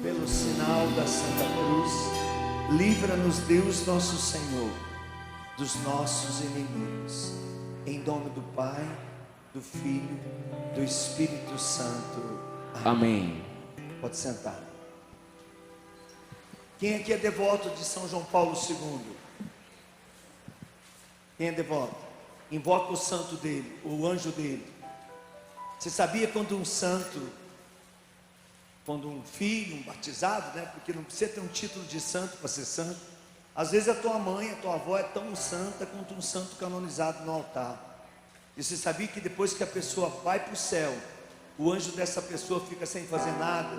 pelo sinal da Santa Cruz, livra-nos Deus nosso Senhor dos nossos inimigos. Em nome do Pai, do Filho, do Espírito Santo. Amém. Pode sentar. Quem aqui é devoto de São João Paulo II? Quem é devoto? Invoca o santo dele, o anjo dele. Você sabia quando um santo, quando um filho, um batizado, né? Porque não precisa ter um título de santo para ser santo. Às vezes a tua mãe, a tua avó é tão santa quanto um santo canonizado no altar. E você sabia que depois que a pessoa vai para o céu, o anjo dessa pessoa fica sem fazer nada,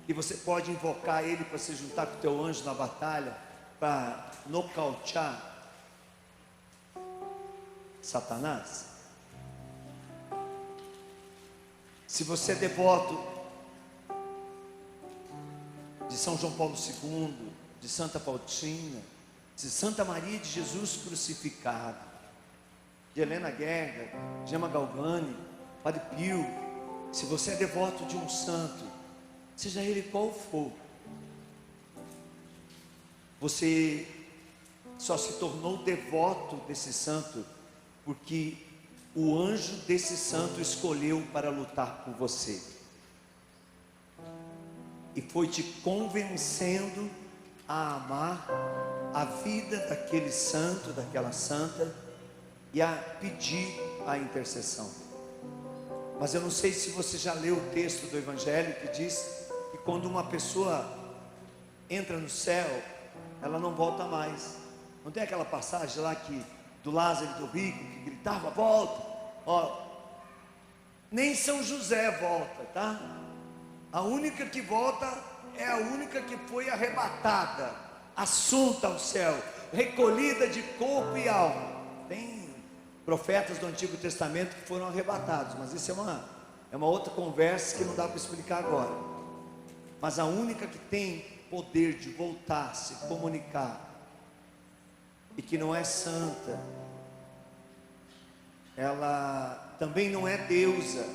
e você pode invocar ele para se juntar com o teu anjo na batalha, para nocautear Satanás? Se você é devoto de São João Paulo II, de Santa Faustina, de Santa Maria de Jesus crucificado, de Helena Guerra, Gemma Galvani, Padre Pio, se você é devoto de um santo, seja ele qual for, você só se tornou devoto desse santo porque o anjo desse santo escolheu para lutar por você e foi te convencendo a amar a vida daquele santo, daquela santa, e a pedir a intercessão. Mas eu não sei se você já leu o texto do Evangelho que diz que quando uma pessoa entra no céu, ela não volta mais. Não tem aquela passagem lá que do Lázaro e do rico que gritava: volta. Ó, nem São José volta, tá? A única que volta é a única que foi arrebatada, assunta ao céu, recolhida de corpo e alma. Tem profetas do Antigo Testamento que foram arrebatados, mas isso é uma outra conversa que não dá para explicar agora. Mas a única que tem poder de voltar, se comunicar, e que não é santa, ela também não é deusa,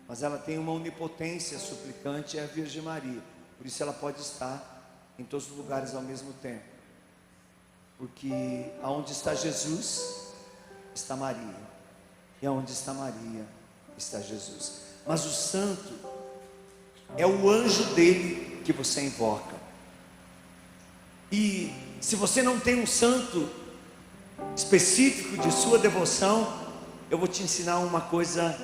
mas ela tem uma onipotência suplicante, é a Virgem Maria. Por isso ela pode estar em todos os lugares ao mesmo tempo, porque aonde está Jesus está Maria, e aonde está Maria está Jesus. Mas o santo é o anjo dele que você invoca. E se você não tem um santo específico de sua devoção, eu vou te ensinar uma coisa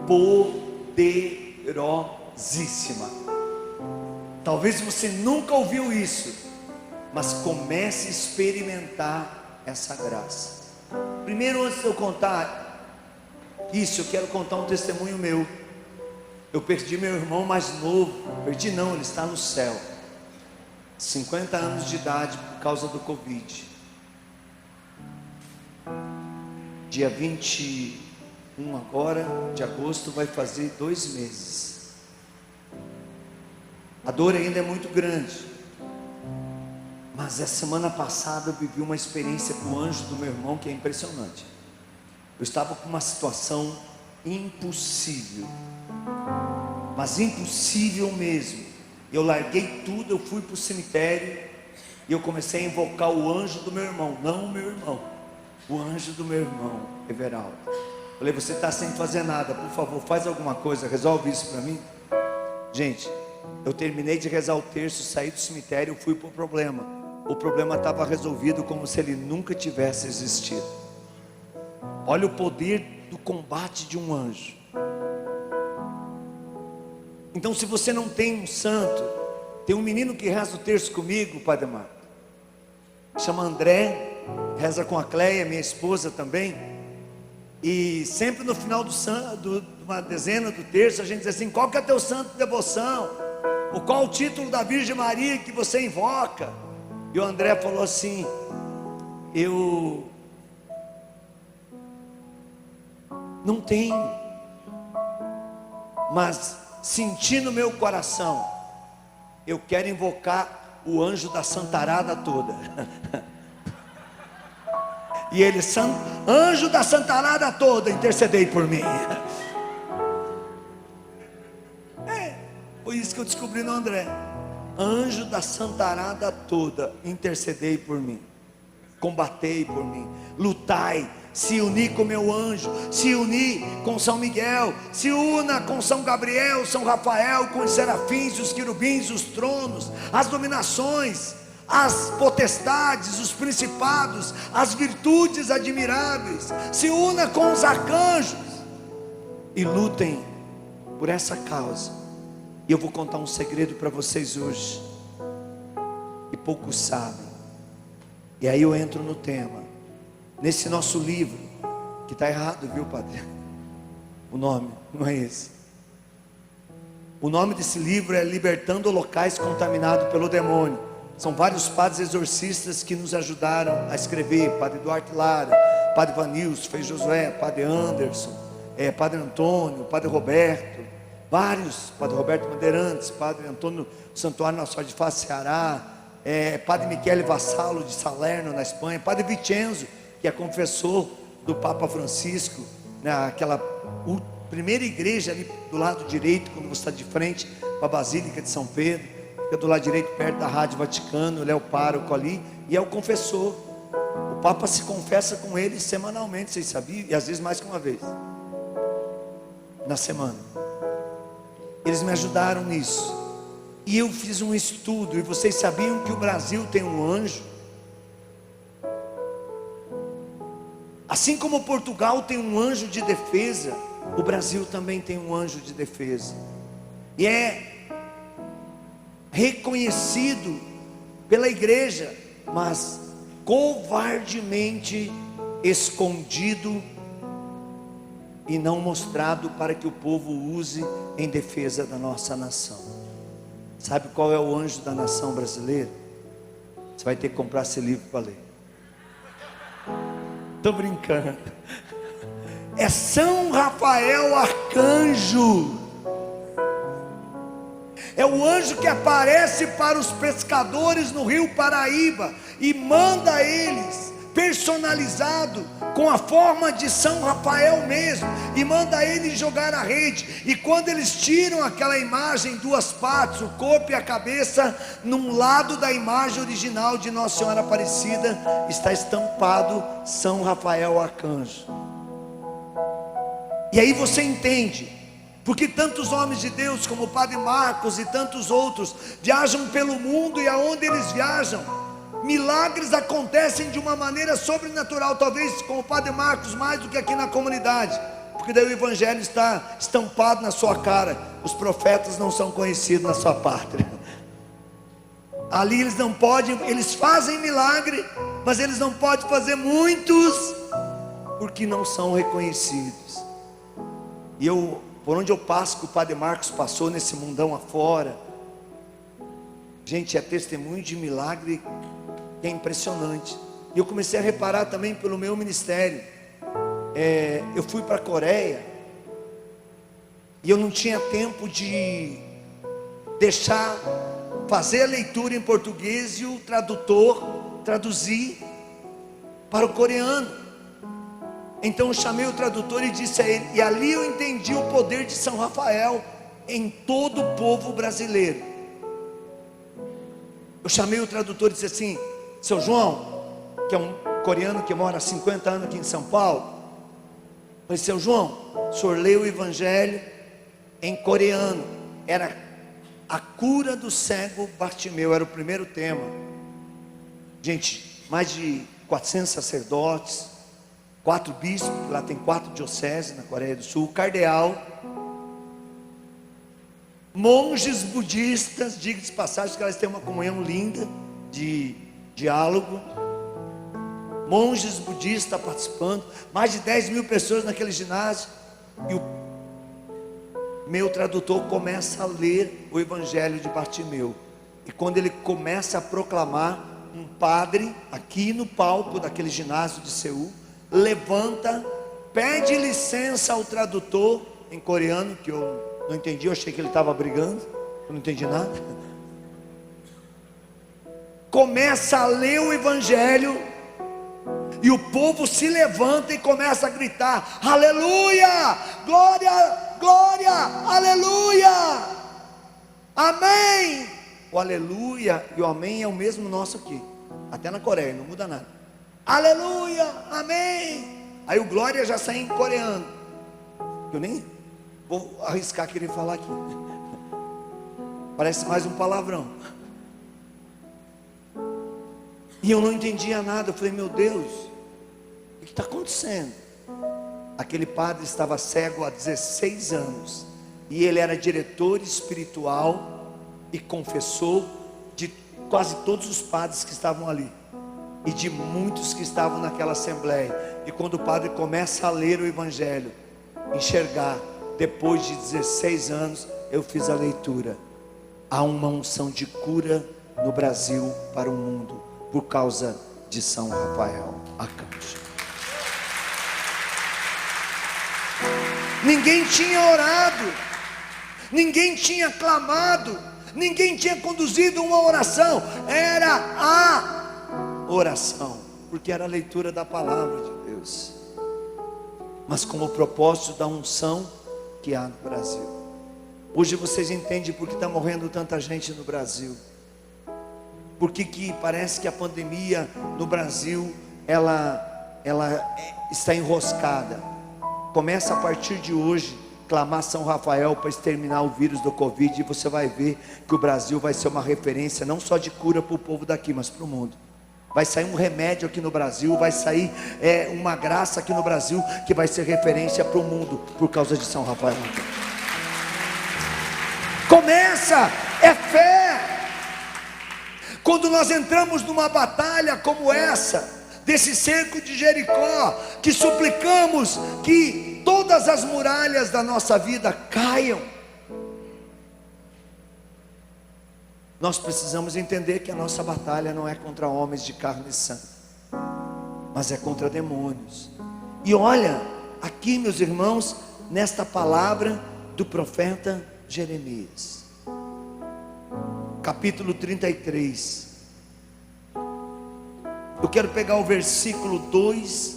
poderosíssima. Talvez você nunca ouviu isso, mas comece a experimentar essa graça. Primeiro, antes de eu contar isso, eu quero contar um testemunho meu. Eu perdi meu irmão mais novo. Perdi não, ele está no céu, 50 anos de idade, por causa do Covid. Dia 21 agora, de agosto, vai fazer 2 meses. A dor ainda é muito grande, mas a semana passada eu vivi uma experiência com o anjo do meu irmão que é impressionante. Eu estava com uma situação impossível, mas impossível mesmo. Eu larguei tudo, eu fui para o cemitério e eu comecei a invocar o anjo do meu irmão, não o meu irmão, o anjo do meu irmão, Everaldo. Falei: você está sem fazer nada, por favor, faz alguma coisa, resolve isso para mim. Gente, eu terminei de rezar o terço, saí do cemitério, fui para o problema. O problema estava resolvido como se ele nunca tivesse existido. Olha o poder do combate de um anjo. Então, se você não tem um santo, tem um menino que reza o terço comigo, Padre Marco, chama André, reza com a Cleia, minha esposa também. E sempre no final de uma dezena do terço, a gente diz assim: qual que é teu santo de devoção? Ou qual o título da Virgem Maria que você invoca? E o André falou assim: eu não tenho, mas senti no meu coração, eu quero invocar o anjo da santarada toda. E ele: anjo da santarada toda, intercedei por mim. Foi isso que eu descobri no André. Anjo da santarada toda, intercedei por mim, combatei por mim, lutai, se unir com meu anjo, se unir com São Miguel, se una com São Gabriel, São Rafael, com os serafins, os querubins, os tronos, as dominações, as potestades, os principados, as virtudes admiráveis, se una com os arcanjos e lutem por essa causa. E eu vou contar um segredo para vocês hoje, e poucos sabem, e aí eu entro no tema. Nesse nosso livro, que está errado, viu, padre? O nome não é esse. O nome desse livro é Libertando Locais Contaminados pelo Demônio. São vários padres exorcistas que nos ajudaram a escrever. Padre Duarte Lara, Padre Vanilson, Frei Josué, Padre Anderson, Padre Antônio, Padre Roberto, vários, Padre Roberto Bandeirantes, Padre Antônio Santuário Nossa Senhora de Fá, Ceará, Padre Michele Vassalo de Salerno, na Espanha, Padre Vicenzo, que é confessor do Papa Francisco, naquela primeira igreja ali do lado direito, quando você está de frente para a Basílica de São Pedro, fica do lado direito, perto da Rádio Vaticano. Ele é o pároco ali, e é o confessor. O Papa se confessa com ele semanalmente, vocês sabiam? E às vezes mais que uma vez na semana. Eles me ajudaram nisso, e eu fiz um estudo. E vocês sabiam que o Brasil tem um anjo? Assim como Portugal tem um anjo de defesa, o Brasil também tem um anjo de defesa, e é reconhecido pela igreja, mas covardemente escondido e não mostrado para que o povo use em defesa da nossa nação. Sabe qual é o anjo da nação brasileira? Você vai ter que comprar esse livro para ler. Estou brincando. É São Rafael Arcanjo. É o anjo que aparece para os pescadores no rio Paraíba e manda eles, personalizado, com a forma de São Rafael mesmo, e manda eles jogar a rede. E quando eles tiram aquela imagem, duas partes, o corpo e a cabeça, num lado da imagem original de Nossa Senhora Aparecida está estampado São Rafael Arcanjo. E aí você entende porque tantos homens de Deus como o Padre Marcos e tantos outros viajam pelo mundo, e aonde eles viajam, milagres acontecem de uma maneira sobrenatural. Talvez com o Padre Marcos mais do que aqui na comunidade, porque daí o Evangelho está estampado na sua cara. Os profetas não são conhecidos na sua pátria. Ali eles não podem, eles fazem milagre, mas eles não podem fazer muitos, porque não são reconhecidos. E por onde eu passo, que o Padre Marcos passou nesse mundão afora, gente, é testemunho de milagre que é impressionante. E eu comecei a reparar também pelo meu ministério. Eu fui para a Coreia, e eu não tinha tempo de deixar fazer a leitura em português e o tradutor traduzir para o coreano. Então eu chamei o tradutor e disse a ele, e ali eu entendi o poder de São Rafael em todo o povo brasileiro. Eu chamei o tradutor e disse assim: seu João, que é um coreano que mora há 50 anos aqui em São Paulo, eu falei: seu João, o senhor leu o Evangelho em coreano. Era a cura do cego Bartimeu, era o primeiro tema. Gente, mais de 400 sacerdotes, 4 bispos, lá tem 4 dioceses na Coreia do Sul, cardeal, monges budistas, diga-se de passagem que elas têm uma comunhão linda de diálogo. Monges budistas participando, mais de 10 mil pessoas naquele ginásio. E o meu tradutor começa a ler o Evangelho de Bartimeu, e quando ele começa a proclamar, um padre aqui no palco daquele ginásio de Seul levanta, pede licença ao tradutor em coreano, que eu não entendi, eu achei que ele estava brigando, eu não entendi nada. Começa a ler o Evangelho, e o povo se levanta e começa a gritar: aleluia, glória, glória, aleluia. amém. O aleluia e o amém é o mesmo nosso aqui, até na Coreia, não muda nada. Aleluia, amém. Aí o glória já sai em coreano. Eu nem vou arriscar querer falar aqui. Parece mais um palavrão. E eu não entendia nada. Eu falei, meu Deus, o que está acontecendo? Aquele padre estava cego há 16 anos. E ele era diretor espiritual e confessor de quase todos os padres que estavam ali. E de muitos que estavam naquela assembleia. E quando o padre começa a ler o evangelho, enxergar, depois de 16 anos, eu fiz a leitura. Há uma unção de cura no Brasil para o mundo, por causa de São Rafael Arcanjo. Ninguém tinha orado, ninguém tinha clamado, ninguém tinha conduzido uma oração. Era a oração, porque era a leitura da palavra de Deus, mas com o propósito da unção que há no Brasil. Hoje vocês entendem por que está morrendo tanta gente no Brasil. Porque que parece que a pandemia no Brasil ela está enroscada. Começa a partir de hoje clamar São Rafael para exterminar o vírus do Covid, e você vai ver que o Brasil vai ser uma referência não só de cura para o povo daqui, mas para o mundo. Vai sair um remédio aqui no Brasil, vai sair uma graça aqui no Brasil que vai ser referência para o mundo por causa de São Rafael. Começa, é fé. Quando nós entramos numa batalha como essa, desse cerco de Jericó, que suplicamos que todas as muralhas da nossa vida caiam, nós precisamos entender que a nossa batalha não é contra homens de carne e sangue, mas é contra demônios. E olha, aqui meus irmãos, nesta palavra do profeta Jeremias, capítulo 33, eu quero pegar o versículo 2,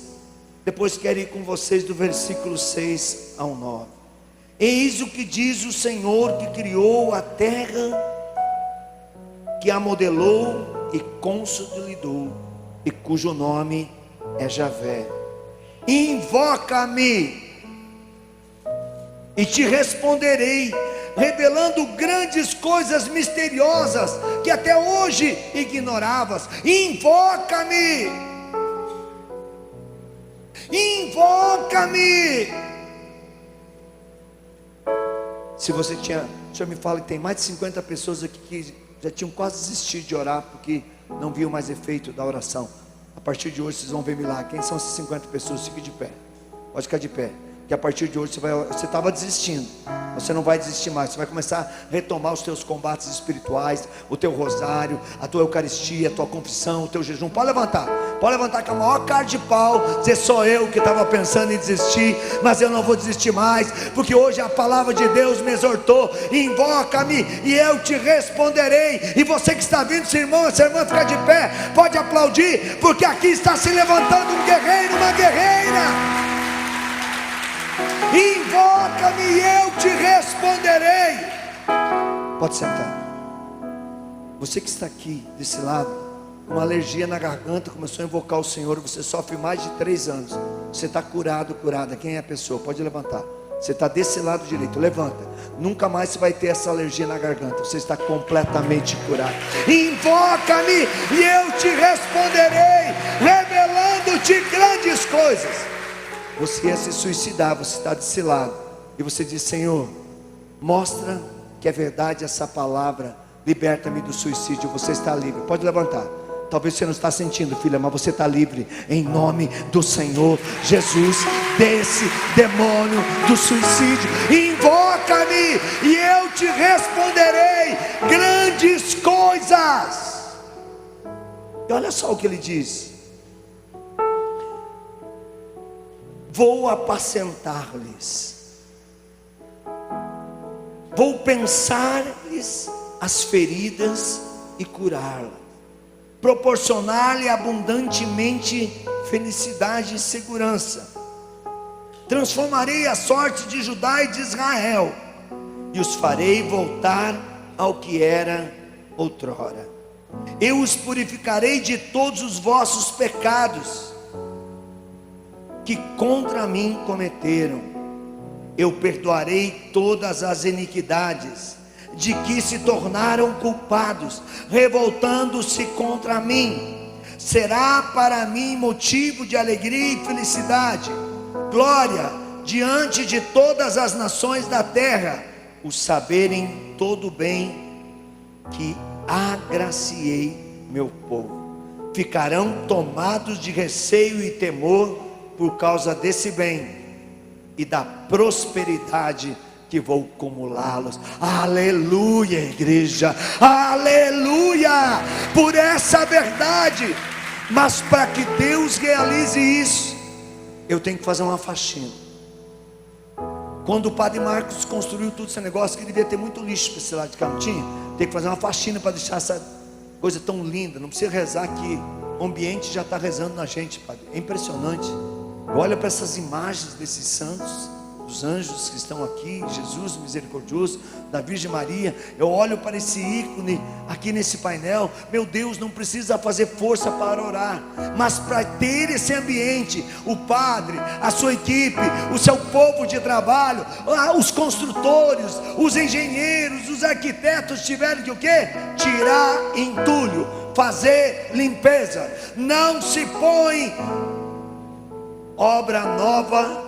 depois quero ir com vocês do versículo 6 ao 9. Eis o que diz o Senhor que criou a terra, que a modelou e consolidou, e cujo nome é Javé. Invoca-me e te responderei, revelando grandes coisas misteriosas que até hoje ignoravas. Invoca-me, invoca-me. Se você tinha, o senhor me fala que tem mais de 50 pessoas aqui que já tinham quase desistido de orar porque não viam mais efeito da oração. A partir de hoje vocês vão ver milagre. Quem são essas 50 pessoas? Fique de pé, pode ficar de pé, que a partir de hoje você estava desistindo, você não vai desistir mais. Você vai começar a retomar os teus combates espirituais, o teu rosário, a tua eucaristia, a tua confissão, o teu jejum. Pode levantar com a maior cara de pau, dizer: sou eu que estava pensando em desistir, mas eu não vou desistir mais, porque hoje a palavra de Deus me exortou. Invoca-me e eu te responderei. E você que está vindo, esse irmão, essa irmã, ficar de pé, pode aplaudir, porque aqui está se levantando um guerreiro, uma guerreira. Invoca-me e eu te responderei. Pode sentar. Você que está aqui desse lado, uma alergia na garganta, começou a invocar o Senhor, você sofre mais de 3 anos, você está curado, curada. Quem é a pessoa? Pode levantar. Você está desse lado direito, levanta. Nunca mais você vai ter essa alergia na garganta, você está completamente curado. Invoca-me e eu te responderei, revelando-te grandes coisas. Você ia se suicidar, você está desse lado, e você diz: Senhor, mostra que é verdade essa palavra, liberta-me do suicídio. Você está livre, pode levantar. Talvez você não está sentindo, filha, mas você está livre, em nome do Senhor Jesus, desse demônio do suicídio. Invoca-me e eu te responderei grandes coisas. E olha só o que ele diz: vou apacentar-lhes, vou pensar-lhes as feridas e curá-las, proporcionar-lhe abundantemente felicidade e segurança. Transformarei a sorte de Judá e de Israel, e os farei voltar ao que era outrora. Eu os purificarei de todos os vossos pecados que contra mim cometeram. Eu perdoarei todas as iniquidades de que se tornaram culpados, revoltando-se contra mim. Será para mim motivo de alegria e felicidade, glória diante de todas as nações da terra, o saberem todo o bem que agraciei meu povo. Ficarão tomados de receio e temor por causa desse bem e da prosperidade que vou acumulá-los. Aleluia, igreja, aleluia, por essa verdade. Mas para que Deus realize isso, eu tenho que fazer uma faxina. Quando o padre Marcos construiu tudo esse negócio, que devia ter muito lixo para esse lado de cá, não tinha? Tem que fazer uma faxina para deixar essa coisa tão linda. Não precisa rezar aqui, o ambiente já está rezando na gente, padre. É impressionante. Olha para essas imagens desses santos, os anjos que estão aqui, Jesus misericordioso, da Virgem Maria. Eu olho para esse ícone aqui nesse painel. Meu Deus, não precisa fazer força para orar, mas para ter esse ambiente, o padre, a sua equipe, o seu povo de trabalho, os construtores, os engenheiros, os arquitetos tiveram que o quê? Tirar entulho, fazer limpeza. Não se põe obra nova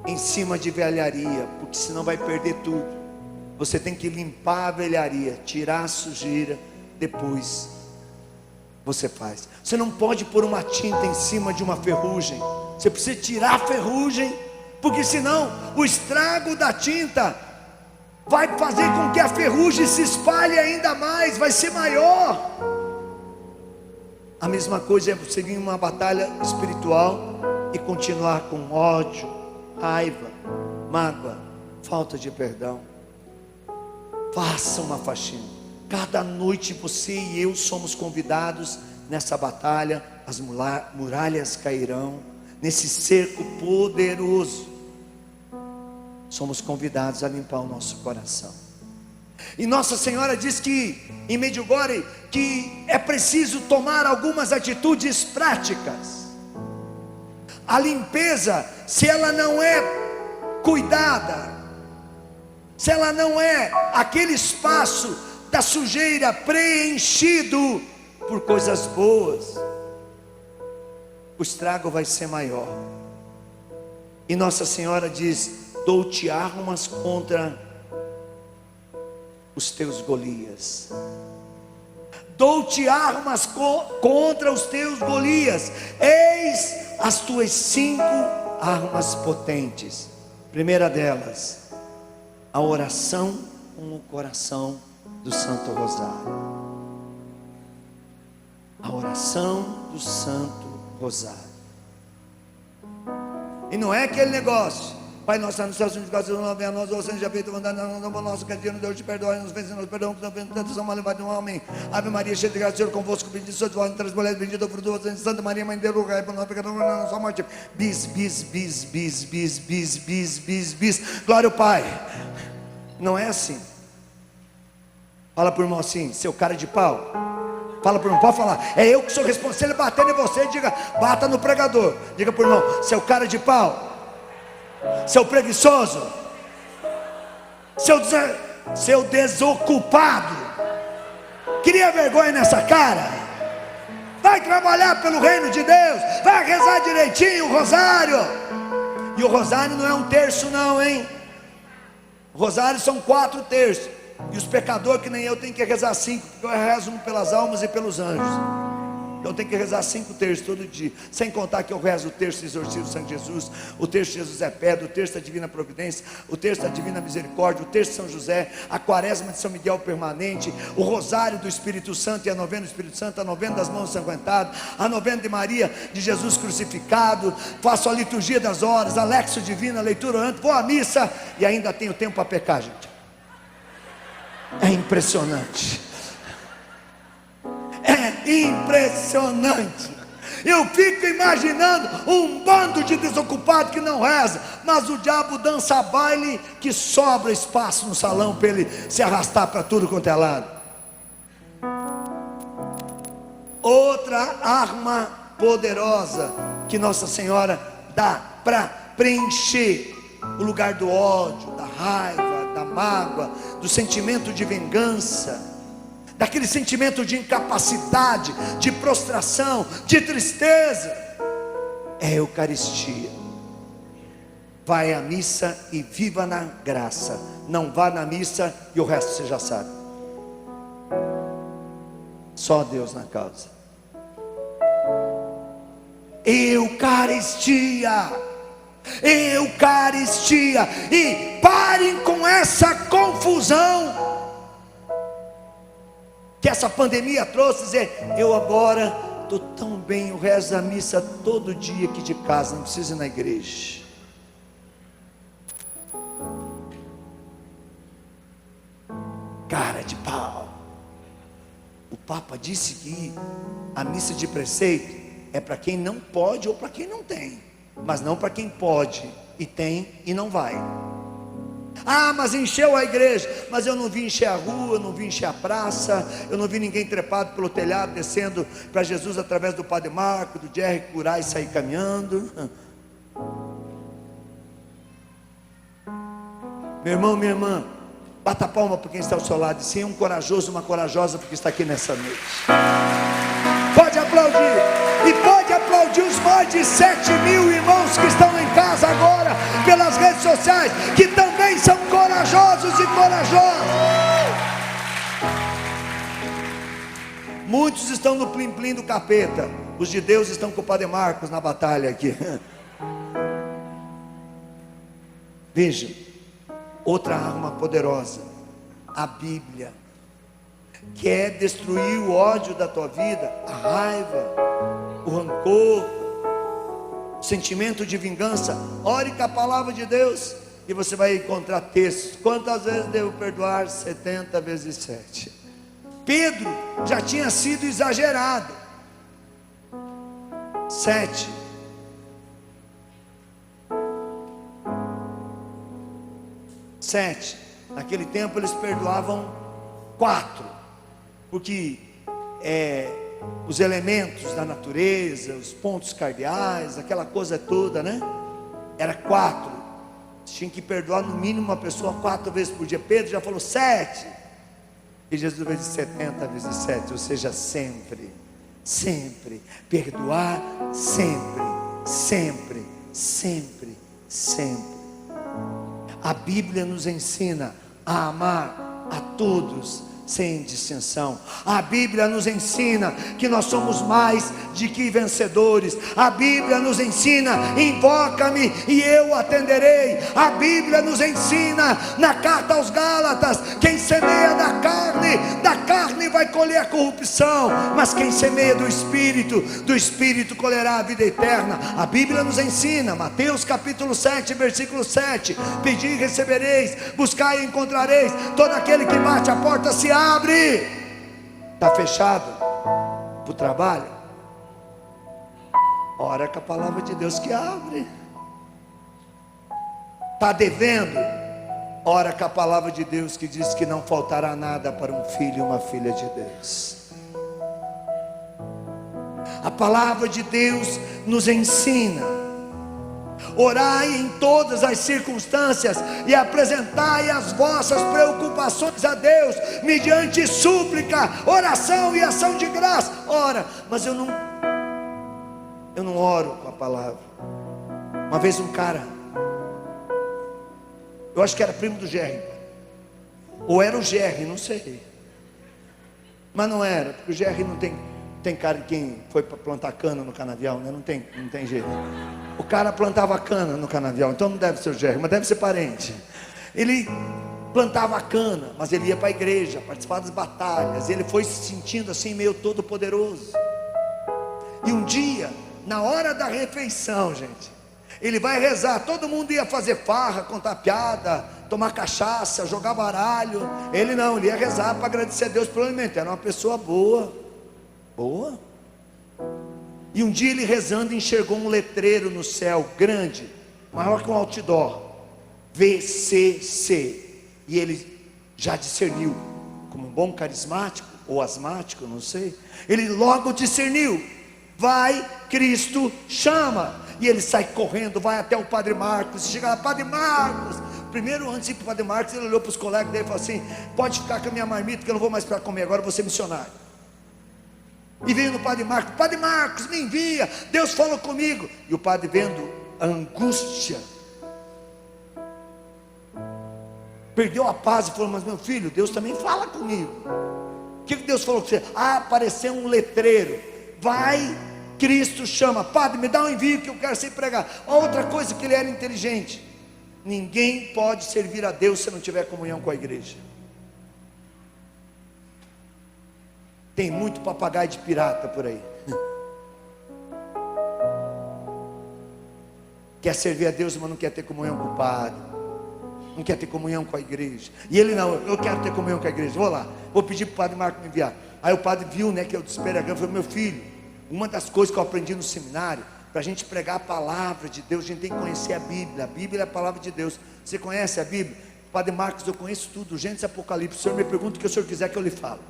em cima de velharia, porque senão vai perder tudo. Você tem que limpar a velharia, tirar a sujeira, depois você faz. Você não pode pôr uma tinta em cima de uma ferrugem. Você precisa tirar a ferrugem, porque senão o estrago da tinta vai fazer com que a ferrugem se espalhe ainda mais, vai ser maior. A mesma coisa é você vir em uma batalha espiritual e continuar com ódio, raiva, mágoa, falta de perdão. Faça uma faxina. Cada noite você e eu somos convidados nessa batalha. As muralhas cairão, nesse cerco poderoso. Somos convidados a limpar o nosso coração. E Nossa Senhora diz que em Medjugorje que é preciso tomar algumas atitudes práticas. A limpeza, se ela não é cuidada, se ela não é aquele espaço da sujeira preenchido por coisas boas, o estrago vai ser maior. E Nossa Senhora diz: dou-te armas contra os teus Golias. Dou-te armas contra os teus Golias. Eis as tuas 5 armas potentes. Primeira delas, a oração com o coração do Santo Rosário. A oração do Santo Rosário. E não é aquele negócio: Pai nosso, nos céus, santificado não venha a nós, você já feito mandar no nosso que dia nos Deus te perdoe, nos fez nos perdão, que não vem tanto são mal levado de um homem. Ave Maria, cheia de graça, Senhor convosco, bendito sois vós entre as mulheres, bendito o fruto do vosso, Santa Maria, mãe de Deus, rogai por nós pecadores, não só morte. Bis. Glória ao Pai. Não é assim. Fala para o irmão assim: seu cara de pau. Fala para o irmão, pode falar. É eu que sou responsável. Se ele bater em você, diga: bata no pregador. Diga para o irmão: seu cara de pau, seu preguiçoso, seu desocupado, cria vergonha nessa cara. Vai trabalhar pelo reino de Deus, vai rezar direitinho o rosário. E o rosário não é um terço não, hein? O rosário são 4 terços. E os pecadores que nem eu tem que rezar 5, porque eu rezo um pelas almas e pelos anjos. Eu tenho que rezar 5 terços todo dia. Sem contar que eu rezo o terço do exorcismo do Santo Jesus, o terço de Jesus é pedra, o terço da Divina Providência, o terço da Divina Misericórdia, o terço de São José, a quaresma de São Miguel permanente, o rosário do Espírito Santo e a novena do Espírito Santo, a novena das mãos sanguentadas, a novena de Maria de Jesus crucificado. Faço a liturgia das horas, a Lexio Divina, a leitura orante, vou à missa e ainda tenho tempo para pecar, gente. É impressionante. É impressionante. Eu fico imaginando um bando de desocupados que não reza, mas o diabo dança baile que sobra espaço no salão para ele se arrastar para tudo quanto é lado. Outra arma poderosa que Nossa Senhora dá para preencher o lugar do ódio, da raiva, da mágoa, do sentimento de vingança, daquele sentimento de incapacidade, de prostração, de tristeza, é a Eucaristia. Vai à missa e viva na graça. Não vá na missa e o resto você já sabe. Só Deus na causa. Eucaristia, Eucaristia. E parem com essa confusão que essa pandemia trouxe, dizer, eu agora estou tão bem, eu rezo a missa todo dia aqui de casa, não preciso ir na igreja. Cara de pau. O Papa disse que a missa de preceito é para quem não pode ou para quem não tem, mas não para quem pode e tem e não vai. Ah, mas encheu a igreja. Mas eu não vi encher a rua, eu não vi encher a praça, eu não vi ninguém trepado pelo telhado, descendo para Jesus através do Padre Marco, do Jerry, curar e sair caminhando. Meu irmão, minha irmã, bata a palma para quem está ao seu lado. E sim, um corajoso, uma corajosa, porque está aqui nessa noite. Pode aplaudir. E pode aplaudir os mais de 7.000 irmãos que estão em casa agora, pelas redes sociais, que também são corajosos e corajosas. Muitos estão no plim-plim do capeta. Os de Deus estão com o Padre Marcos na batalha aqui. Veja, outra arma poderosa, a Bíblia. Quer destruir o ódio da tua vida, a raiva, o rancor, o sentimento de vingança, ore com a palavra de Deus e você vai encontrar textos. Quantas vezes devo perdoar? 70 vezes 7. Pedro já tinha sido exagerado. 7. Naquele tempo eles perdoavam 4, porque os elementos da natureza, os pontos cardeais, aquela coisa toda, né? Era 4. Tinha que perdoar no mínimo uma pessoa 4 vezes por dia. Pedro já falou 7. E Jesus vai dizer 70 vezes 7. Ou seja, sempre, sempre. Perdoar sempre, sempre, sempre, sempre. A Bíblia nos ensina a amar a todos sem distinção. A Bíblia nos ensina que nós somos mais de que vencedores. A Bíblia nos ensina: invoca-me e eu atenderei. A Bíblia nos ensina na carta aos Gálatas: quem semeia da carne vai colher a corrupção, mas quem semeia do Espírito colherá a vida eterna. A Bíblia nos ensina, Mateus capítulo 7, versículo 7: pedi e recebereis, buscai e encontrareis, todo aquele que bate a porta se abre. Está fechado para o trabalho? Ora com a palavra de Deus que abre. Está devendo? Ora com a palavra de Deus que diz que não faltará nada para um filho e uma filha de Deus. A palavra de Deus nos ensina: orai em todas as circunstâncias e apresentai as vossas preocupações a Deus, mediante súplica, oração e ação de graça. Ora, mas eu não oro com a palavra. Uma vez um cara, eu acho que era primo do Jerry, ou era o Jerry, não sei, mas não era, porque o Jerry não tem cara de quem foi para plantar cana no canavial, né? Não tem jeito. O cara plantava cana no canavial, então não deve ser o Jerry, mas deve ser parente. Ele plantava cana, mas ele ia para a igreja, participar das batalhas. Ele foi se sentindo assim meio todo poderoso. E um dia, na hora da refeição, gente, ele vai rezar. Todo mundo ia fazer farra, contar piada, tomar cachaça, jogar baralho. Ele não, ele ia rezar para agradecer a Deus pelo alimento. Era uma pessoa boa. E um dia ele rezando enxergou um letreiro no céu, grande, maior que um outdoor, VCC. E ele já discerniu, como um bom carismático, ou asmático, não sei. Ele logo discerniu, vai, Cristo chama. E ele sai correndo, vai até o Padre Marcos, chega lá, Padre Marcos. Primeiro, antes de ir para o Padre Marcos, ele olhou para os colegas dele e falou assim: pode ficar com a minha marmita, que eu não vou mais para comer, agora eu vou ser missionário. E veio no Padre Marcos, me envia, Deus falou comigo. E o padre, vendo a angústia, perdeu a paz e falou: mas meu filho, Deus também fala comigo. O que Deus falou com você? Apareceu um letreiro, vai, Cristo chama. Padre, me dá um envio que eu quero ser pregar. Outra coisa que ele era inteligente: ninguém pode servir a Deus se não tiver comunhão com a igreja. Tem muito papagaio de pirata por aí. Quer servir a Deus, mas não quer ter comunhão com o padre, não quer ter comunhão com a igreja. E ele: não, eu quero ter comunhão com a igreja, vou lá, vou pedir para o Padre Marcos me enviar. Aí o padre viu, que eu desperegando, falou: meu filho, uma das coisas que eu aprendi no seminário, para a gente pregar a palavra de Deus, a gente tem que conhecer a Bíblia é a palavra de Deus. Você conhece a Bíblia? Padre Marcos, eu conheço tudo, Gênesis e Apocalipse, o senhor me pergunta o que o senhor quiser que eu lhe falo.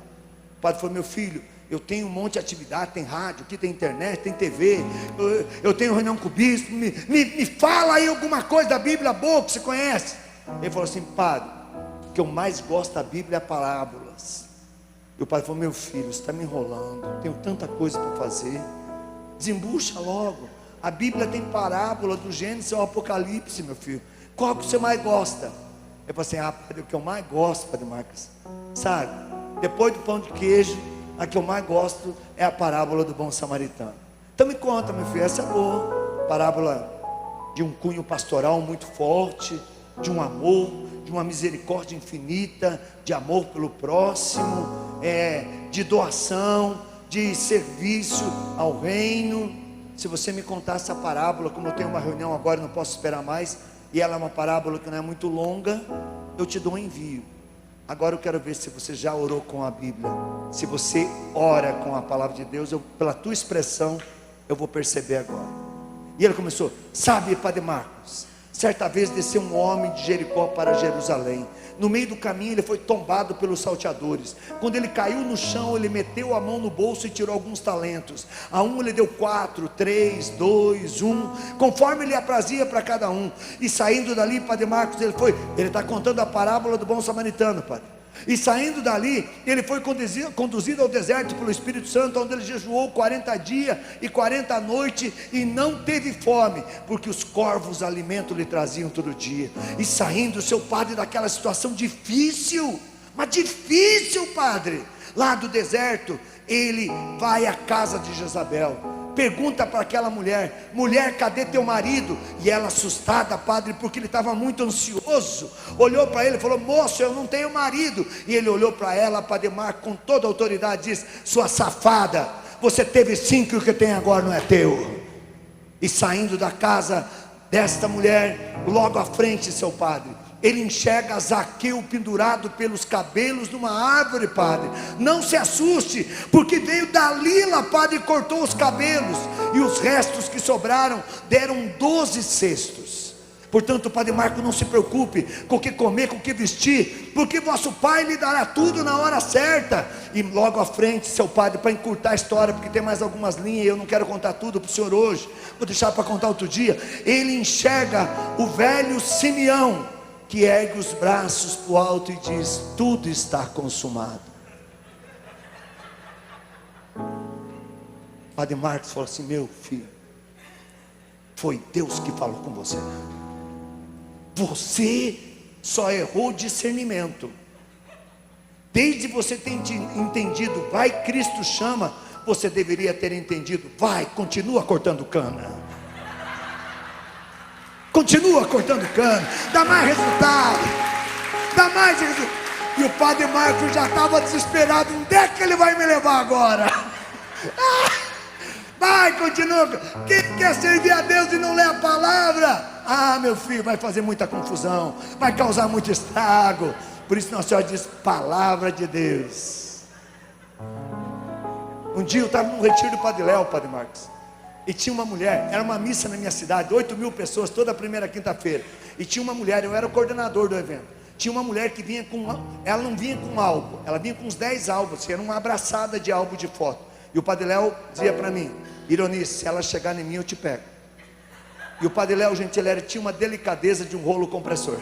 O padre falou: meu filho, eu tenho um monte de atividade, tem rádio, aqui tem internet, tem TV, eu tenho reunião com o bispo, me fala aí alguma coisa da Bíblia boa que você conhece. Ele falou assim: padre, o que eu mais gosto da Bíblia é parábolas. E o padre falou: meu filho, você está me enrolando, tenho tanta coisa para fazer, desembucha logo. A Bíblia tem parábola do Gênesis ao Apocalipse, meu filho. Qual que você mais gosta? Ele falou assim: padre, o que eu mais gosto, Padre Marcos, sabe, depois do pão de queijo, a que eu mais gosto é a parábola do bom samaritano. Então me conta, meu filho, essa é boa. Parábola de um cunho pastoral muito forte, de um amor, de uma misericórdia infinita, de amor pelo próximo, de doação, de serviço ao reino. Se você me contar essa parábola, como eu tenho uma reunião agora, não posso esperar mais, e ela é uma parábola que não é muito longa, eu te dou um envio. Agora eu quero ver se você já orou com a Bíblia. Se você ora com a palavra de Deus, pela tua expressão, eu vou perceber agora. E ele começou: sabe, Padre Marcos, certa vez desceu um homem de Jericó para Jerusalém. No meio do caminho ele foi tombado pelos salteadores. Quando ele caiu no chão, ele meteu a mão no bolso e tirou alguns talentos. A um ele deu 4, 3, 2, 1, conforme lhe aprazia para cada um. E saindo dali, Padre Marcos, ele está contando a parábola do bom samaritano, padre. E saindo dali, ele foi conduzido ao deserto pelo Espírito Santo, onde ele jejuou 40 dias e 40 noites, e não teve fome, porque os corvos alimento lhe traziam todo dia. E saindo seu padre daquela situação difícil, mas difícil, padre, lá do deserto, ele vai à casa de Jezabel. Pergunta para aquela mulher: mulher, cadê teu marido? E ela, assustada, padre, porque ele estava muito ansioso, olhou para ele e falou: moço, eu não tenho marido. E ele olhou para ela, Padre Marcos, com toda a autoridade, diz: sua safada, você teve 5 e o que tem agora não é teu. E saindo da casa desta mulher, logo à frente, seu padre, ele enxerga Zaqueu pendurado pelos cabelos numa árvore, padre. Não se assuste, porque veio Dalila, padre, e cortou os cabelos, e os restos que sobraram deram 12 cestos. Portanto, Padre Marcos, não se preocupe com o que comer, com o que vestir, porque vosso pai lhe dará tudo na hora certa. E logo à frente, seu padre, para encurtar a história, porque tem mais algumas linhas, eu não quero contar tudo para o senhor hoje, vou deixar para contar outro dia. Ele enxerga o velho Simeão, que ergue os braços para o alto e diz: tudo está consumado. Padre Marcos falou assim: meu filho, foi Deus que falou com você. Você só errou discernimento. Desde você ter entendido, vai, Cristo chama, você deveria ter entendido, vai, continua cortando cana. Continua cortando cana, dá mais resultado, dá mais resultado. E o Padre Marcos já estava desesperado: onde é que ele vai me levar agora? Vai, continua. Quem quer servir a Deus e não lê a palavra? Meu filho, vai fazer muita confusão, vai causar muito estrago. Por isso Nossa Senhora diz: palavra de Deus. Um dia eu estava num retiro do Padre Léo, Padre Marcos. E tinha uma mulher, era uma missa na minha cidade, 8.000 pessoas, toda a primeira quinta-feira. E tinha uma mulher, eu era o coordenador do evento. Tinha uma mulher que vinha com, ela não vinha com um álbum, ela vinha com uns 10 álbuns, era uma abraçada de álbum de foto. E o Padre Léo dizia para mim: Ironice, se ela chegar em mim eu te pego. E o Padre Léo, gente, ele tinha uma delicadeza de um rolo compressor.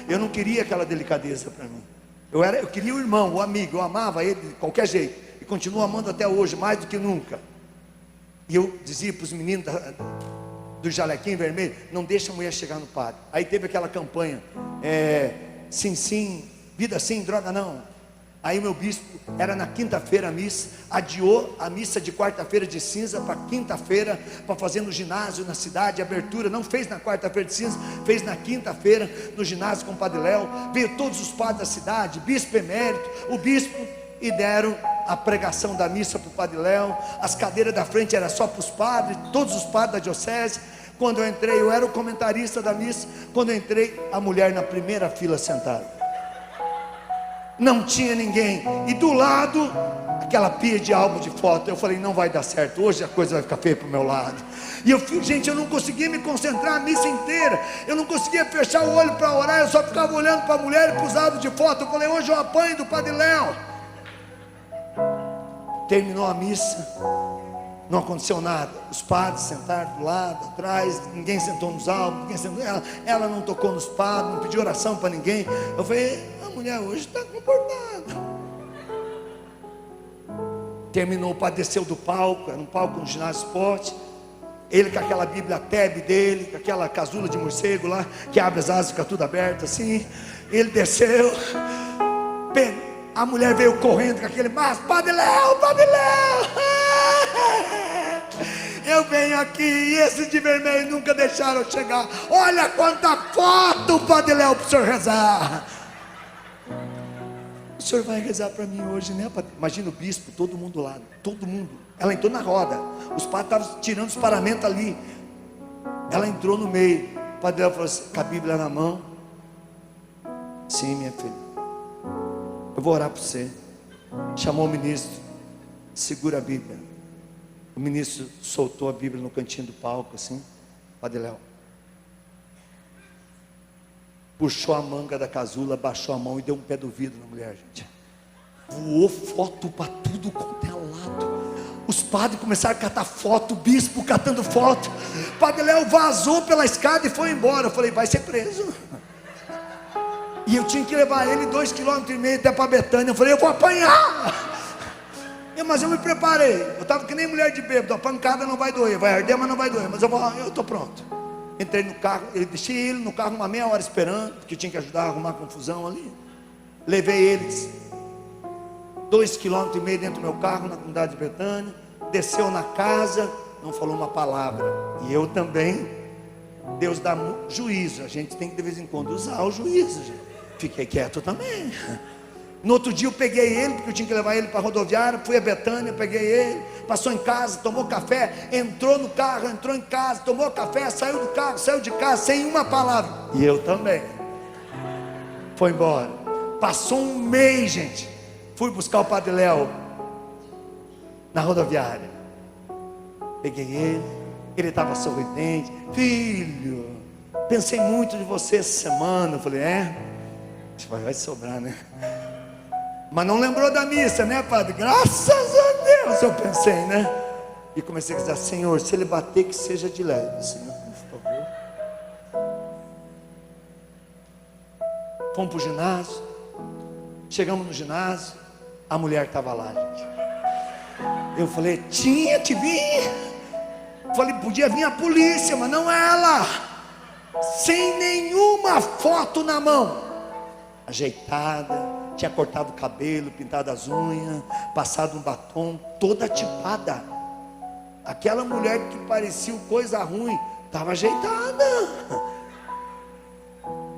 Eu não queria aquela delicadeza para mim. Eu queria o irmão, o amigo, eu amava ele de qualquer jeito. E continuo amando até hoje, mais do que nunca. E eu dizia para os meninos do jalequinho vermelho: não deixa a mulher chegar no padre. Aí teve aquela campanha, sim, sim, vida sim, droga não. Aí o meu bispo, era na quinta-feira a missa, adiou a missa de quarta-feira de cinza para quinta-feira, para fazer no ginásio, na cidade, abertura. Não fez na quarta-feira de cinza, fez na quinta-feira, no ginásio com o Padre Léo. Veio todos os padres da cidade, bispo emérito, o bispo, e deram a pregação da missa para o Padre Léo. As cadeiras da frente eram só para os padres, todos os padres da diocese. Quando eu entrei, eu era o comentarista da missa. Quando eu entrei, a mulher na primeira fila sentada, não tinha ninguém, e do lado, aquela pia de álbum de foto. Eu falei: não vai dar certo, hoje a coisa vai ficar feia para o meu lado. E gente, eu não conseguia me concentrar a missa inteira, eu não conseguia fechar o olho para orar, eu só ficava olhando para a mulher e para os álbuns de foto. Eu falei: hoje eu apanho do Padre Léo. Terminou a missa, não aconteceu nada. Os padres sentaram do lado, atrás, ninguém sentou nos álbuns, ninguém sentou, ela não tocou nos padres, não pediu oração para ninguém. Eu falei: a mulher hoje está comportada. Terminou, o padre desceu do palco, era um palco no ginásio esporte. Ele com aquela Bíblia Tebe dele, com aquela casula de morcego lá, que abre as asas e fica tudo aberto assim. Ele desceu, a mulher veio correndo com aquele maço: Padre Léo, Padre Léo, eu venho aqui, e esses de vermelho nunca deixaram eu chegar. Olha quanta foto, Padre Léo, para o senhor rezar. O senhor vai rezar para mim hoje, né, padre? Imagina o bispo, todo mundo lá, todo mundo. Ela entrou na roda, os padres estavam tirando os paramentos ali. Ela entrou no meio. O Padre Léo falou assim, com a Bíblia na mão: sim, minha filha, eu vou orar por você. Chamou o ministro: segura a Bíblia. O ministro soltou a Bíblia no cantinho do palco assim. Padre Léo puxou a manga da casula, baixou a mão e deu um pé do vidro na mulher, gente. Voou foto para tudo quanto é lado. Os padres começaram a catar foto, o bispo catando foto. Padre Léo vazou pela escada e foi embora. Eu falei: vai ser preso. E eu tinha que levar ele 2,5 km até para Betânia. Eu falei: eu vou apanhar. Mas eu me preparei. Eu estava que nem mulher de bêbado. A pancada não vai doer, vai arder, mas não vai doer. Mas eu estou pronto. Entrei no carro, deixei ele no carro uma meia hora esperando, porque eu tinha que ajudar a arrumar confusão ali. Levei eles 2,5 km dentro do meu carro, na comunidade de Betânia. Desceu na casa, não falou uma palavra. E eu também. Deus dá juízo, a gente tem que de vez em quando usar o juízo, gente. Fiquei quieto também. No outro dia eu peguei ele, porque eu tinha que levar ele para a rodoviária. Fui a Betânia, peguei ele, passou em casa, tomou café, entrou no carro, entrou em casa, tomou café, saiu do carro, saiu de casa, sem uma palavra. E eu também. Foi embora. Passou um mês, gente. Fui buscar o Padre Léo na rodoviária. Peguei ele estava sorridente. Filho, pensei muito de você essa semana. Eu falei: vai sobrar, né? Mas não lembrou da missa, né, padre? Graças a Deus, eu pensei, né? E comecei a dizer: Senhor, se ele bater, que seja de leve, Senhor, por favor. Fomos para o ginásio. Chegamos no ginásio, a mulher estava lá, gente. Eu falei: tinha que vir. Falei: podia vir a polícia, mas não ela. Sem nenhuma foto na mão, ajeitada, tinha cortado o cabelo, pintado as unhas, passado um batom, toda tipada. Aquela mulher que parecia coisa ruim, estava ajeitada.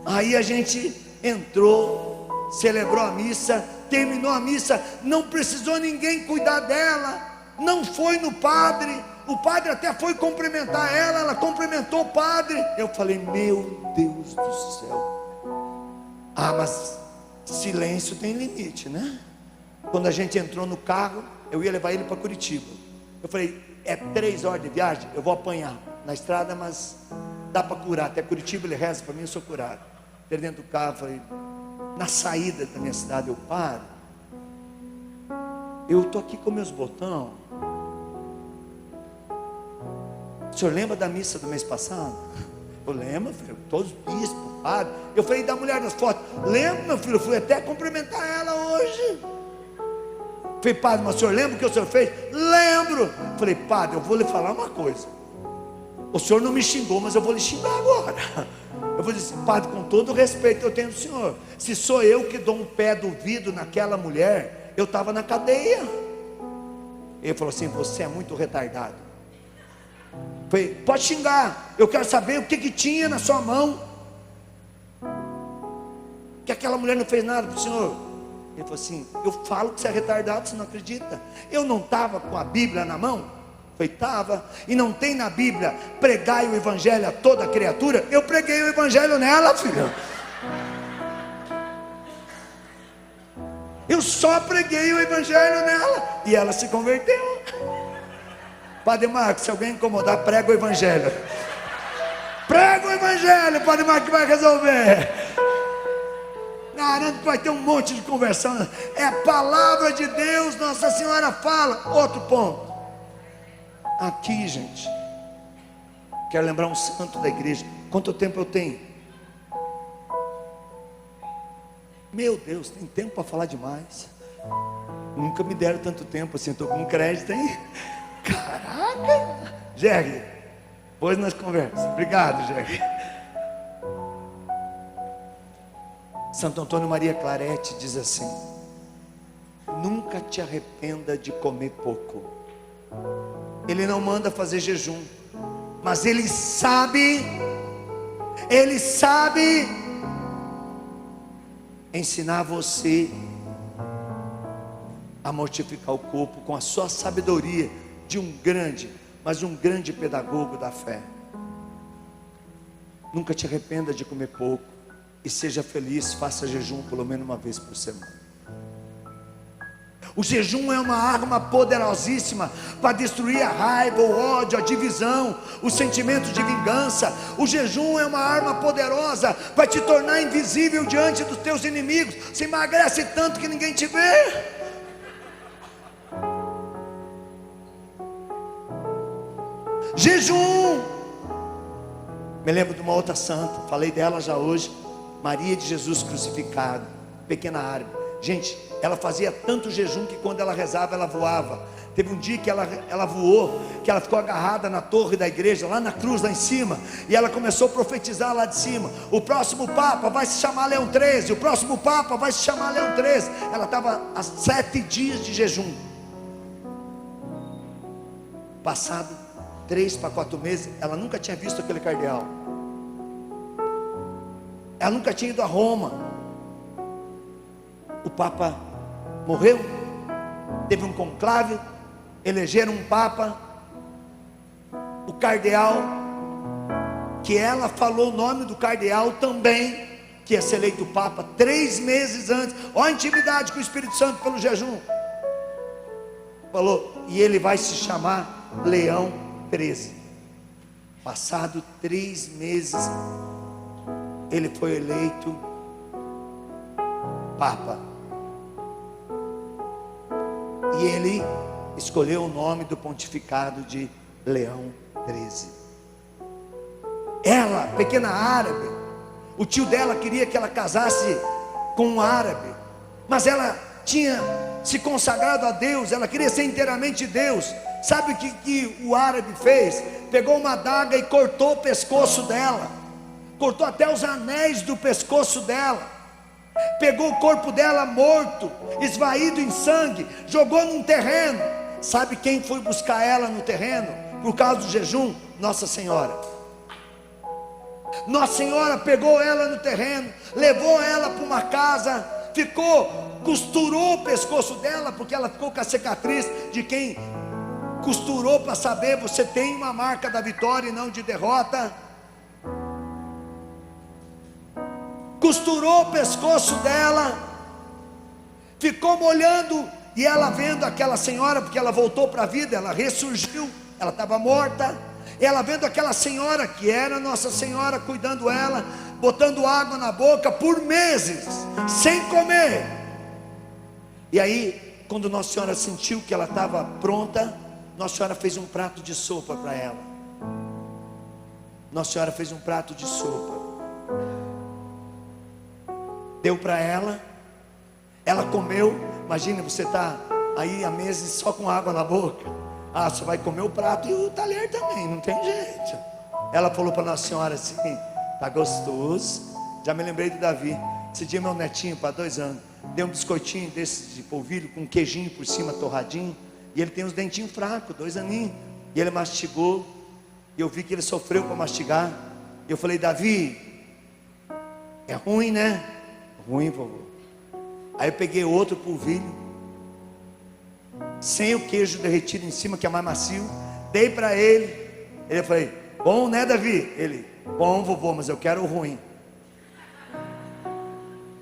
Aí a gente entrou, celebrou a missa, terminou a missa, não precisou ninguém cuidar dela, não foi no padre. O padre até foi cumprimentar ela, ela cumprimentou o padre. Eu falei: meu Deus do céu. Mas silêncio tem limite, né? Quando a gente entrou no carro, eu ia levar ele para Curitiba. Eu falei: é 3 horas de viagem, eu vou apanhar na estrada, mas dá para curar. Até Curitiba ele reza para mim, eu sou curado. Ele dentro do carro, falei, na saída da minha cidade, eu paro. Eu estou aqui com meus botões. O senhor lembra da missa do mês passado? Eu lembro, filho, todos os bispos, padre. Eu falei da mulher das fotos. Lembro, meu filho, eu fui até cumprimentar ela hoje. Falei, padre, mas o senhor lembra o que o senhor fez? Lembro. Falei, padre, eu vou lhe falar uma coisa. O senhor não me xingou, mas eu vou lhe xingar agora. Eu vou dizer, padre, com todo o respeito que eu tenho do senhor, se sou eu que dou um pé do vidro naquela mulher, eu estava na cadeia. Ele falou assim, você é muito retardado. Falei, pode xingar, eu quero saber o que tinha na sua mão, que aquela mulher não fez nada para o senhor. Ele falou assim, eu falo que você é retardado, você não acredita. Eu não estava com a Bíblia na mão? Falei, estava. E não tem na Bíblia, pregai o evangelho a toda criatura? Eu preguei o evangelho nela, filho. Eu só preguei o evangelho nela, e ela se converteu. Padre Marcos, se alguém incomodar, prega o evangelho. Prega o evangelho, Padre Marcos, que vai resolver. Garanto que vai ter um monte de conversão. É a palavra de Deus, Nossa Senhora fala. Outro ponto. Aqui, gente, quero lembrar um santo da igreja. Quanto tempo eu tenho? Meu Deus, tem tempo para falar demais. Nunca me deram tanto tempo assim. Estou com crédito, hein? Caraca! Jerry, depois nós conversamos. Obrigado, Jerry. Santo Antônio Maria Claret diz assim: nunca te arrependa de comer pouco. Ele não manda fazer jejum, mas ele sabe ensinar você a mortificar o corpo com a sua sabedoria de um grande, mas um grande pedagogo da fé. Nunca te arrependa de comer pouco e seja feliz, faça jejum pelo menos uma vez por semana. O jejum é uma arma poderosíssima para destruir a raiva, o ódio, a divisão, o sentimento de vingança. O jejum é uma arma poderosa para te tornar invisível diante dos teus inimigos. Você emagrece tanto que ninguém te vê. Jejum. Me lembro de uma outra santa, falei dela já hoje, Maria de Jesus crucificado, pequena árabe. Gente, ela fazia tanto jejum que quando ela rezava, ela voava. Teve um dia que ela voou, que ela ficou agarrada na torre da igreja, lá na cruz, lá em cima. E ela começou a profetizar lá de cima: o próximo Papa vai se chamar Leão XIII, o próximo Papa vai se chamar Leão XIII. Ela estava há 7 dias de jejum. Passado 3 para 4 meses, ela nunca tinha visto aquele cardeal. Ela nunca tinha ido a Roma. O Papa morreu, teve um conclave, elegeram um Papa. O cardeal, que ela falou o nome do cardeal também, que ia ser eleito Papa 3 meses antes. Olha a intimidade com o Espírito Santo pelo jejum. Falou, e ele vai se chamar Leão XIII. Passado 3 meses, ele foi eleito Papa. E ele escolheu o nome do pontificado de Leão XIII. Ela, pequena árabe, o tio dela queria que ela casasse com um árabe, mas ela tinha se consagrado a Deus, ela queria ser inteiramente Deus. Sabe o que o árabe fez? Pegou uma adaga e cortou o pescoço dela, cortou até os anéis do pescoço dela. Pegou o corpo dela morto, esvaído em sangue, jogou num terreno. Sabe quem foi buscar ela no terreno por causa do jejum? Nossa Senhora. Nossa Senhora pegou ela no terreno, levou ela para uma casa, costurou o pescoço dela, porque ela ficou com a cicatriz de quem costurou, para saber, você tem uma marca da vitória e não de derrota. Costurou o pescoço dela, ficou molhando, e ela vendo aquela senhora, porque ela voltou para a vida, ela ressurgiu, ela estava morta. Ela vendo aquela senhora, que era Nossa Senhora, cuidando ela, botando água na boca por meses, sem comer. E aí, quando Nossa Senhora sentiu que ela estava pronta, Nossa Senhora fez um prato de sopa para ela. Nossa Senhora fez um prato de sopa, deu para ela, ela comeu. Imagina, você está aí há meses só com água na boca. Ah, você vai comer o prato e o talher também, não tem jeito. Ela falou para Nossa Senhora assim: tá gostoso. Já me lembrei de Davi. Esse dia meu netinho, para 2 anos, deu um biscoitinho desses de polvilho com queijinho por cima, torradinho. E ele tem os dentinhos fracos, 2 aninhos. E ele mastigou. E eu vi que ele sofreu para mastigar. E eu falei: Davi, é ruim, né? Ruim, vovô. Aí eu peguei outro polvilho, sem o queijo derretido em cima, que é mais macio. Dei para ele. Ele falou: bom, né, Davi? Ele: bom, vovô, mas eu quero o ruim.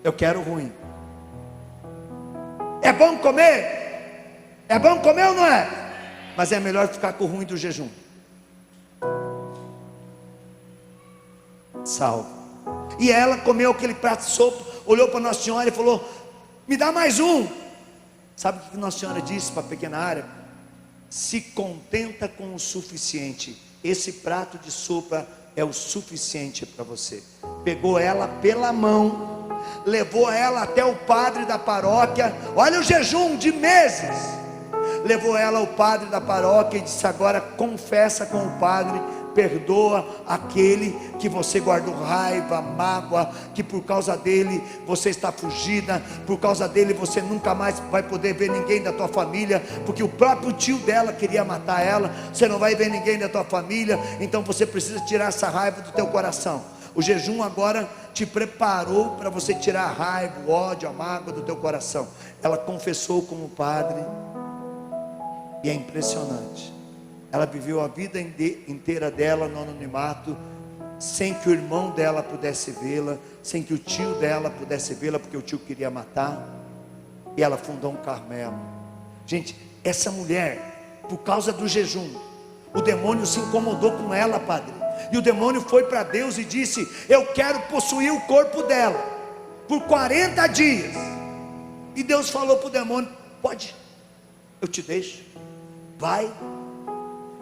Eu quero o ruim. É bom comer? É bom comer ou não é? Mas é melhor ficar com o ruim do jejum. Salve. E ela comeu aquele prato de sopa, olhou para Nossa Senhora e falou: me dá mais um. Sabe o que Nossa Senhora disse para a pequena Árabe? Se contenta com o suficiente. Esse prato de sopa é o suficiente para você. Pegou ela pela mão, levou ela até o padre da paróquia. Olha o jejum de meses. Levou ela ao padre da paróquia e disse: agora confessa com o padre, perdoa aquele que você guardou raiva, mágoa, que por causa dele você está fugida, por causa dele você nunca mais vai poder ver ninguém da tua família, porque o próprio tio dela queria matar ela. Você não vai ver ninguém da tua família, então você precisa tirar essa raiva do teu coração. O jejum agora te preparou para você tirar a raiva, o ódio, a mágoa do teu coração. Ela confessou com o padre, e é impressionante. Ela viveu a vida inteira dela no anonimato, sem que o irmão dela pudesse vê-la, sem que o tio dela pudesse vê-la, porque o tio queria matar. E ela fundou um Carmelo. Gente, essa mulher, por causa do jejum, o demônio se incomodou com ela, padre. E o demônio foi para Deus e disse: eu quero possuir o corpo dela por 40 dias. E Deus falou para o demônio: pode, eu te deixo, vai.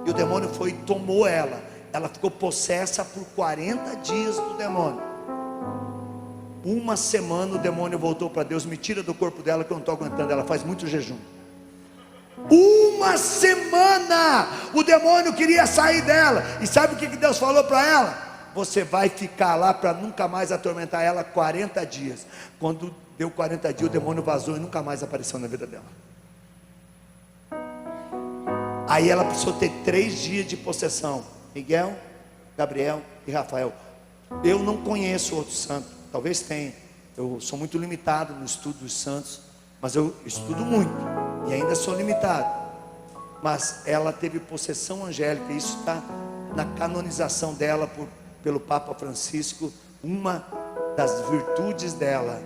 E o demônio foi e tomou ela. Ela ficou possessa por 40 dias do demônio. 1 semana o demônio voltou para Deus: me tira do corpo dela que eu não estou aguentando, ela faz muito jejum. 1 semana o demônio queria sair dela. E sabe o que Deus falou para ela? Você vai ficar lá para nunca mais atormentar ela 40 dias. Quando deu 40 dias, o demônio vazou e nunca mais apareceu na vida dela. Aí ela precisou ter 3 dias de possessão: Miguel, Gabriel e Rafael. Eu não conheço outro santo, talvez tenha. Eu sou muito limitado no estudo dos santos, mas eu estudo muito e ainda sou limitado. Mas ela teve possessão angélica. Isso está na canonização dela pelo Papa Francisco. Uma das virtudes dela: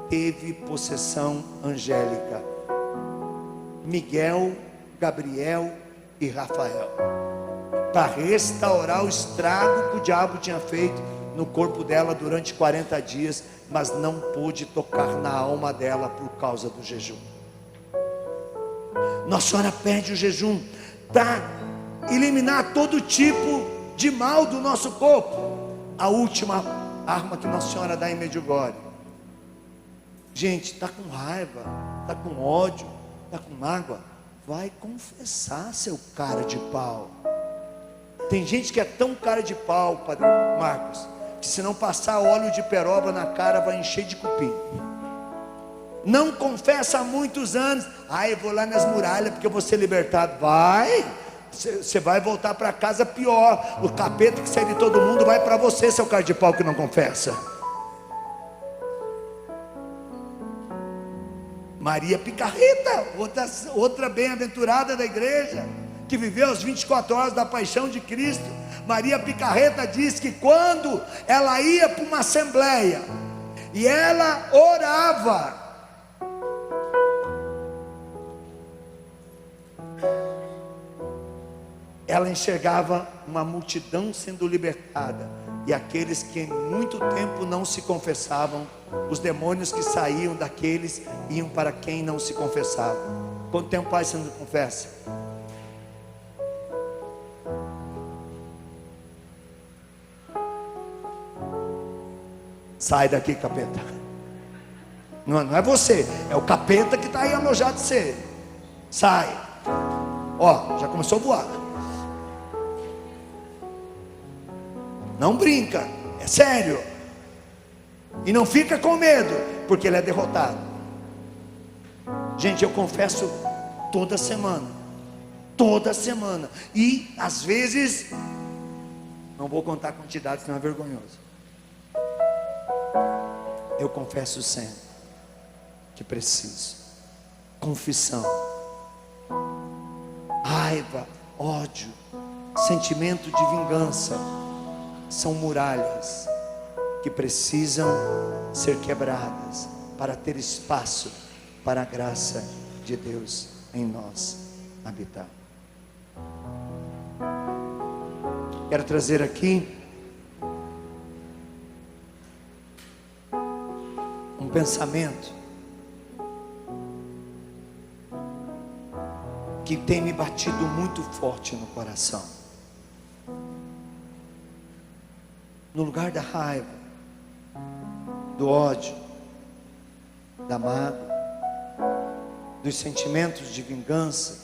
teve possessão angélica. Miguel, Gabriel e Rafael, para restaurar o estrago que o diabo tinha feito no corpo dela durante 40 dias, mas não pôde tocar na alma dela por causa do jejum. Nossa Senhora pede o jejum para eliminar todo tipo de mal do nosso corpo. A última arma que Nossa Senhora dá em Medjugorje: gente, está com raiva, está com ódio, está com mágoa, vai confessar, seu cara de pau. Tem gente que é tão cara de pau, Padre Marcos, que se não passar óleo de peroba na cara vai encher de cupim. Não confessa há muitos anos: eu vou lá nas muralhas porque eu vou ser libertado. Vai, você vai voltar para casa pior. O capeta que sai de todo mundo vai para você, seu cara de pau que não confessa. Maria Picarreta, outra bem-aventurada da igreja, que viveu as 24 horas da paixão de Cristo. Maria Picarreta diz que quando ela ia para uma assembleia e ela orava, ela enxergava uma multidão sendo libertada, e aqueles que em muito tempo não se confessavam, os demônios que saíam daqueles iam para quem não se confessava. Quanto tempo faz você não confessa? Sai daqui, capeta. Não é você, é o capeta que está aí alojado de você. Sai. Ó, já começou a voar. Não brinca, é sério. E não fica com medo, porque ele é derrotado. Gente, eu confesso toda semana. Toda semana. E às vezes, não vou contar a quantidade, senão é vergonhoso. Eu confesso sempre que preciso. Confissão. Raiva, ódio, sentimento de vingança são muralhas que precisam ser quebradas para ter espaço para a graça de Deus em nós habitar. Quero trazer aqui um pensamento que tem me batido muito forte no coração. No lugar da raiva, do ódio, da mágoa, dos sentimentos de vingança,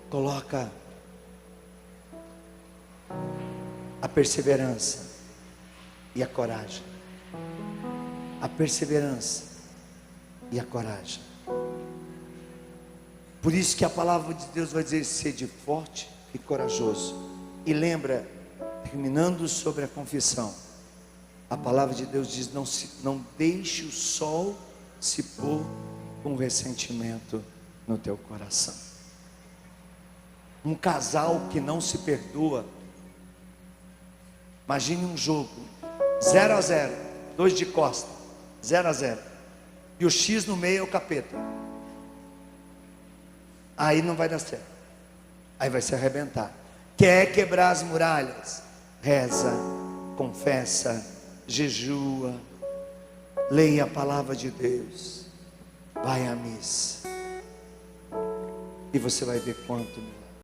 coloca a perseverança e a coragem. A perseverança e a coragem. Por isso que a palavra de Deus vai dizer: sede forte e corajoso. E lembra, terminando sobre a confissão, a palavra de Deus diz: não deixe o sol se pôr com ressentimento no teu coração. Um casal que não se perdoa. Imagine um jogo 0-0, 2 de costa, 0-0, e o X no meio é o capeta. Aí não vai dar certo, aí vai se arrebentar. Quer quebrar as muralhas? Reza, confessa, jejua, leia a palavra de Deus, vai à missa, e você vai ver quanto